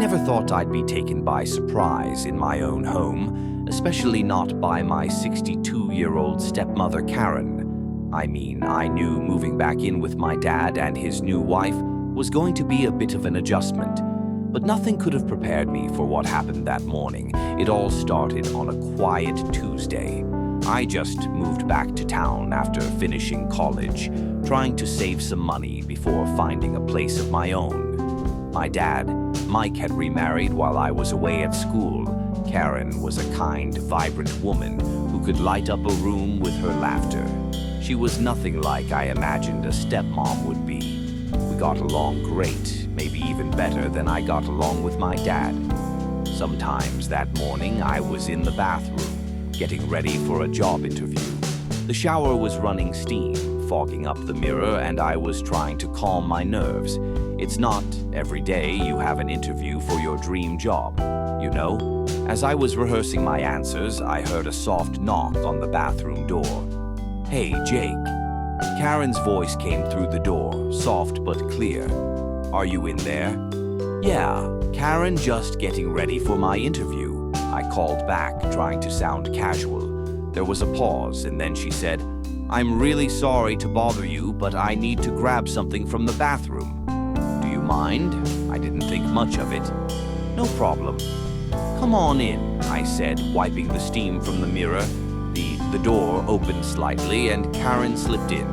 never thought I'd be taken by surprise in my own home, especially not by my 62-year-old stepmother, Karen. I mean, I knew moving back in with my dad and his new wife was going to be a bit of an adjustment, but nothing could have prepared me for what happened that morning. It all started on a quiet Tuesday. I just moved back to town after finishing college, trying to save some money before finding a place of my own. My dad, Mike, had remarried while I was away at school. Karen was a kind, vibrant woman who could light up a room with her laughter. She was nothing like I imagined a stepmom would be. We got along great, maybe even better than I got along with my dad. Sometimes that morning I was in the bathroom, getting ready for a job interview. The shower was running steam, fogging up the mirror, and I was trying to calm my nerves. It's not every day you have an interview for your dream job, you know? As I was rehearsing my answers, I heard a soft knock on the bathroom door. "Hey, Jake." Karen's voice came through the door, soft but clear. "Are you in there?" "Yeah, Karen, just getting ready for my interview," I called back, trying to sound casual. There was a pause, and then she said, "I'm really sorry to bother you, but I need to grab something from the bathroom. Do you mind?" I didn't think much of it. "No problem." "Come on in," I said, wiping the steam from the mirror. The door opened slightly, and Karen slipped in.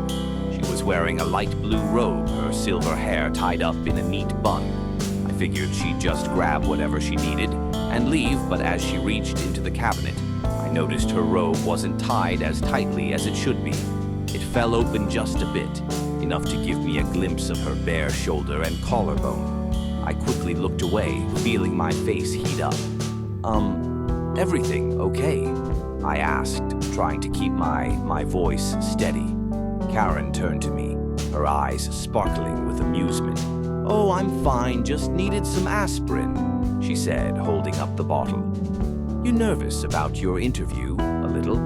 She was wearing a light blue robe, her silver hair tied up in a neat bun. I figured she'd just grab whatever she needed and leave, but as she reached into the cabinet, I noticed her robe wasn't tied as tightly as it should be. It fell open just a bit, enough to give me a glimpse of her bare shoulder and collarbone. I quickly looked away, feeling my face heat up. Everything okay?" I asked, trying to keep my voice steady. Karen turned to me, her eyes sparkling with amusement. "Oh, I'm fine, just needed some aspirin," she said, holding up the bottle. "You nervous about your interview, a little?"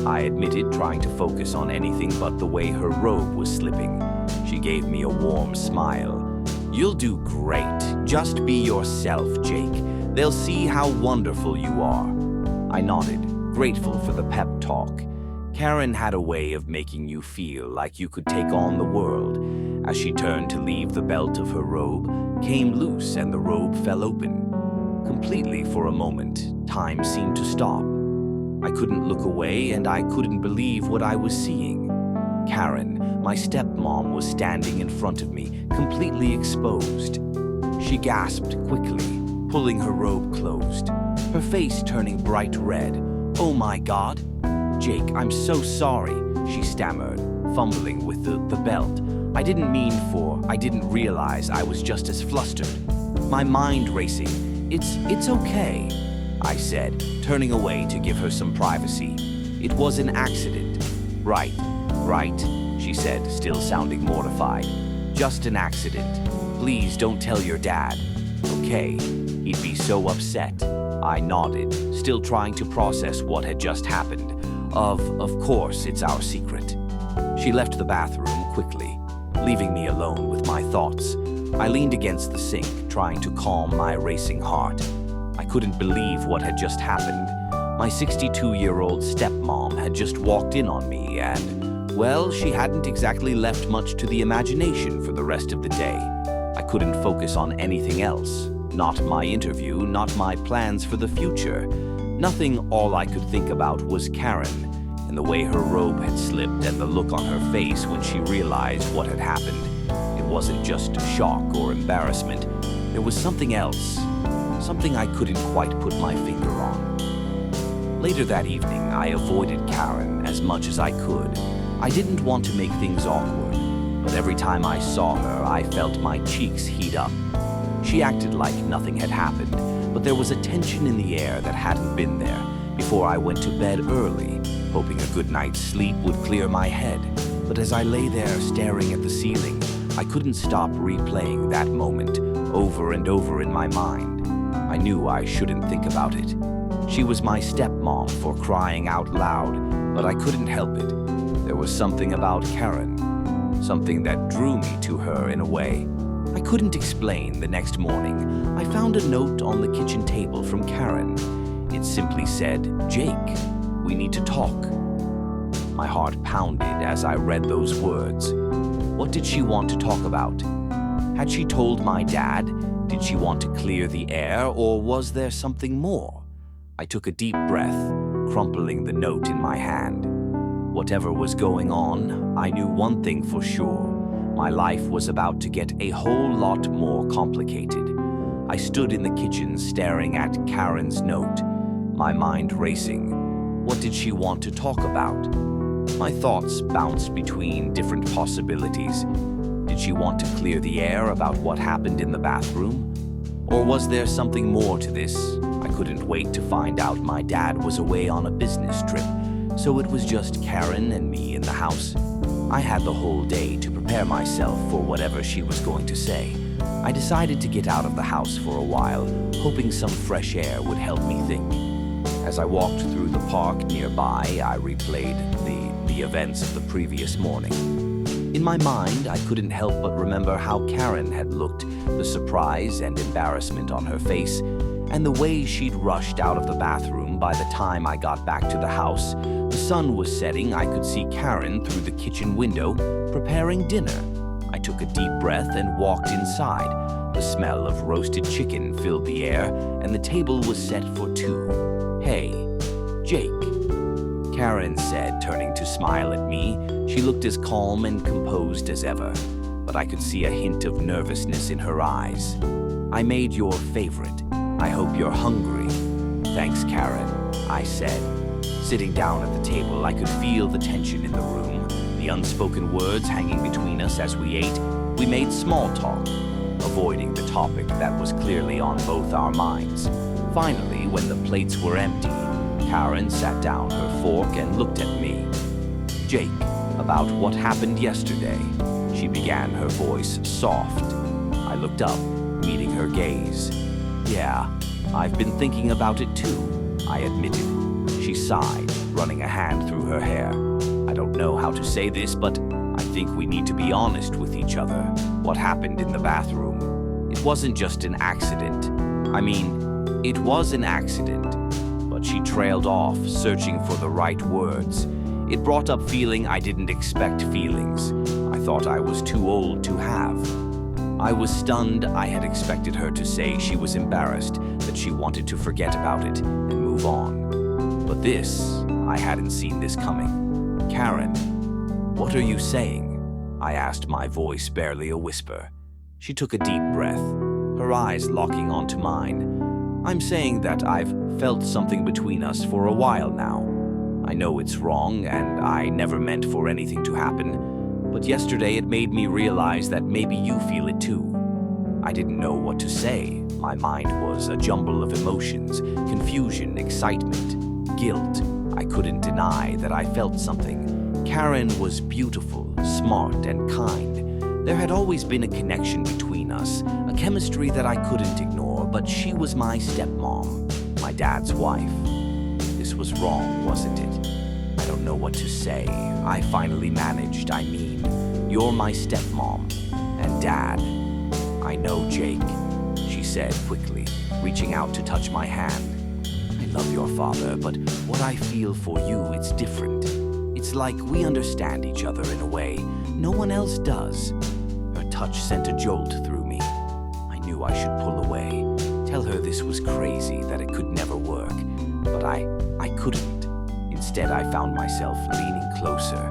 I admitted, trying to focus on anything but the way her robe was slipping. She gave me a warm smile. "You'll do great. Just be yourself, Jake. They'll see how wonderful you are." I nodded, grateful for the pep talk. Karen had a way of making you feel like you could take on the world. As she turned to leave, the belt of her robe came loose and the robe fell open. Completely for a moment, time seemed to stop. I couldn't look away, and I couldn't believe what I was seeing. Karen, my stepmom, was standing in front of me, completely exposed. She gasped quickly, pulling her robe closed, her face turning bright red. "Oh my God! Jake, I'm so sorry," she stammered, fumbling with the belt. I didn't realize I was just as flustered. My mind racing. It's okay," I said, turning away to give her some privacy. "It was an accident." Right, she said, still sounding mortified. "Just an accident. Please don't tell your dad." "Okay, he'd be so upset." I nodded, still trying to process what had just happened. Of course, it's our secret." She left the bathroom quickly, leaving me alone with my thoughts. I leaned against the sink, trying to calm my racing heart. I couldn't believe what had just happened. My 62-year-old stepmom had just walked in on me and, well, she hadn't exactly left much to the imagination for the rest of the day. I couldn't focus on anything else. Not my interview, not my plans for the future. Nothing. All I could think about was Karen, and the way her robe had slipped and the look on her face when she realized what had happened. It wasn't just shock or embarrassment. There was something else, something I couldn't quite put my finger on. Later that evening, I avoided Karen as much as I could. I didn't want to make things awkward, but every time I saw her, I felt my cheeks heat up. She acted like nothing had happened, but there was a tension in the air that hadn't been there before I went to bed early, hoping a good night's sleep would clear my head. But as I lay there staring at the ceiling, I couldn't stop replaying that moment over and over in my mind. I knew I shouldn't think about it. She was my stepmom, for crying out loud, but I couldn't help it. There was something about Karen, something that drew me to her in a way. I couldn't explain. The next morning, I found a note on the kitchen table from Karen. It simply said, "Jake, we need to talk." My heart pounded as I read those words. What did she want to talk about? Had she told my dad? Did she want to clear the air, or was there something more? I took a deep breath, crumpling the note in my hand. Whatever was going on, I knew one thing for sure. My life was about to get a whole lot more complicated. I stood in the kitchen staring at Karen's note, my mind racing. What did she want to talk about? My thoughts bounced between different possibilities. Did she want to clear the air about what happened in the bathroom? Or was there something more to this? I couldn't wait to find out. My dad was away on a business trip, so it was just Karen and me in the house. I had the whole day to prepare myself for whatever she was going to say. I decided to get out of the house for a while, hoping some fresh air would help me think. As I walked through the park nearby, I replayed the events of the previous morning. In my mind, I couldn't help but remember how Karen had looked, the surprise and embarrassment on her face, and the way she'd rushed out of the bathroom. By the time I got back to the house, the sun was setting. I could see Karen through the kitchen window, preparing dinner. I took a deep breath and walked inside. The smell of roasted chicken filled the air, and the table was set for two. "Hey, Jake," Karen said, turning to smile at me. She looked as calm and composed as ever, but I could see a hint of nervousness in her eyes. "I made your favorite. I hope you're hungry." "Thanks, Karen," I said. Sitting down at the table, I could feel the tension in the room, the unspoken words hanging between us as we ate. We made small talk, avoiding the topic that was clearly on both our minds. Finally, when the plates were empty, Karen sat down her fork and looked at me. "Jake, about what happened yesterday," she began, her voice soft. I looked up, meeting her gaze. "Yeah, I've been thinking about it too," I admitted. She sighed, running a hand through her hair. "I don't know how to say this, but I think we need to be honest with each other. What happened in the bathroom? It wasn't just an accident. I mean, it was an accident." But she trailed off, searching for the right words. It brought up feeling I didn't expect feelings. I thought I was too old to have. I was stunned. I had expected her to say she was embarrassed, that she wanted to forget about it and move on. But this, I hadn't seen this coming. "Karen, what are you saying?" I asked, my voice barely a whisper. She took a deep breath, her eyes locking onto mine. "I'm saying that I've felt something between us for a while now. I know it's wrong, and I never meant for anything to happen, but yesterday it made me realize that maybe you feel it too." I didn't know what to say. My mind was a jumble of emotions, confusion, excitement, guilt. I couldn't deny that I felt something. Karen was beautiful, smart, and kind. There had always been a connection between us, a chemistry that I couldn't ignore, but she was my stepmom, my dad's wife. This was wrong, wasn't it? I don't know what to say. I finally managed. "I mean, you're my stepmom and dad." "I know, Jake," she said quickly, reaching out to touch my hand. "I love your father, but what I feel for you, it's different. It's like we understand each other in a way no one else does." Her touch sent a jolt through me. I knew I should pull away, tell her this was crazy, that it could never work. But I couldn't. Instead, I found myself leaning closer,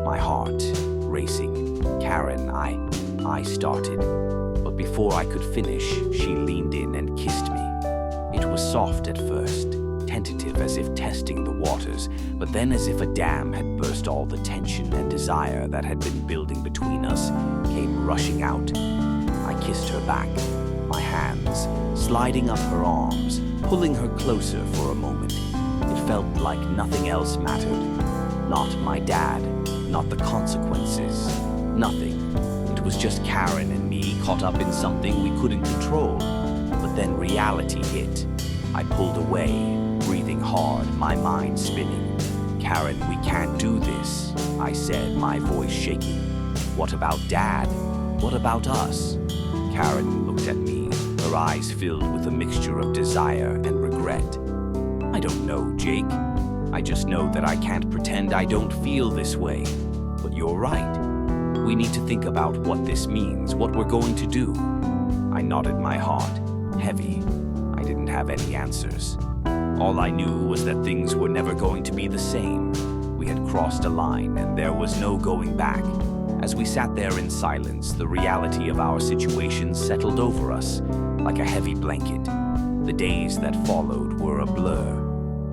my heart racing. "Karen, I started." But before I could finish, she leaned in and kissed me. It was soft at first, tentative, as if testing the waters, but then as if a dam had burst. All the tension and desire that had been building between us came rushing out. I kissed her back, my hands sliding up her arms, pulling her closer for a moment. It felt like nothing else mattered. Not my dad, not the consequences, nothing. It was just Karen and me caught up in something we couldn't control. But then reality hit. I pulled away, breathing hard, my mind spinning. "Karen, we can't do this," I said, my voice shaking. "What about Dad? What about us?" Karen looked at me, her eyes filled with a mixture of desire and regret. I don't know, Jake. I just know that I can't pretend I don't feel this way. But you're right. We need to think about what this means, what we're going to do. I nodded my heart, heavy. I didn't have any answers. All I knew was that things were never going to be the same. We had crossed a line and there was no going back. As we sat there in silence, the reality of our situation settled over us like a heavy blanket. The days that followed were a blur.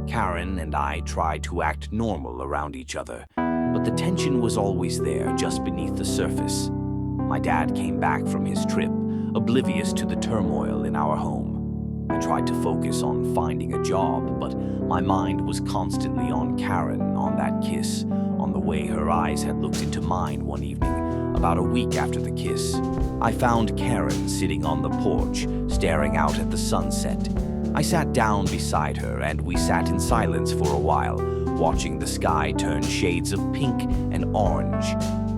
Karen and I tried to act normal around each other, but the tension was always there, just beneath the surface. My dad came back from his trip, oblivious to the turmoil in our home. I tried to focus on finding a job, but my mind was constantly on Karen, on that kiss, on the way her eyes had looked into mine one evening, about a week after the kiss. I found Karen sitting on the porch, staring out at the sunset. I sat down beside her and we sat in silence for a while, watching the sky turn shades of pink and orange.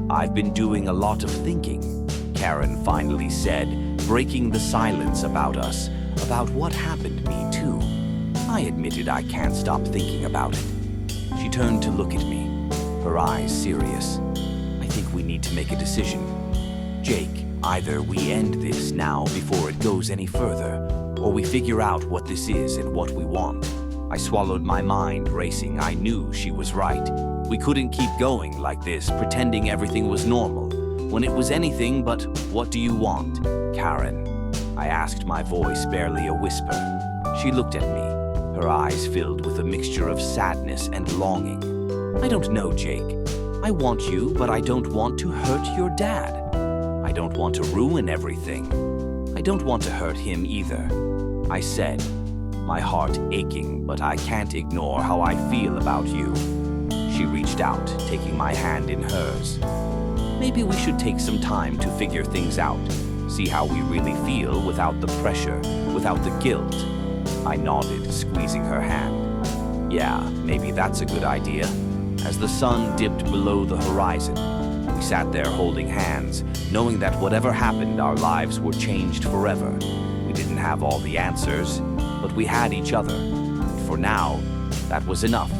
"I've been doing a lot of thinking," Karen finally said, breaking the silence about us, about what happened to me too. I admitted I can't stop thinking about it. She turned to look at me, her eyes serious. "I think we need to make a decision. Jake, either we end this now before it goes any further, or we figure out what this is and what we want." I swallowed, my mind racing. I knew she was right. We couldn't keep going like this, pretending everything was normal, when it was anything but, "What do you want, Karen?" I asked, my voice barely a whisper. She looked at me, her eyes filled with a mixture of sadness and longing. "I don't know, Jake. I want you, but I don't want to hurt your dad. I don't want to ruin everything. I don't want to hurt him either," I said, my heart aching, "but I can't ignore how I feel about you." She reached out, taking my hand in hers. "Maybe we should take some time to figure things out, see how we really feel without the pressure, without the guilt." I nodded, squeezing her hand. "Yeah, maybe that's a good idea." As the sun dipped below the horizon, we sat there holding hands, knowing that whatever happened, our lives were changed forever. We didn't have all the answers, but we had each other. And for now, that was enough.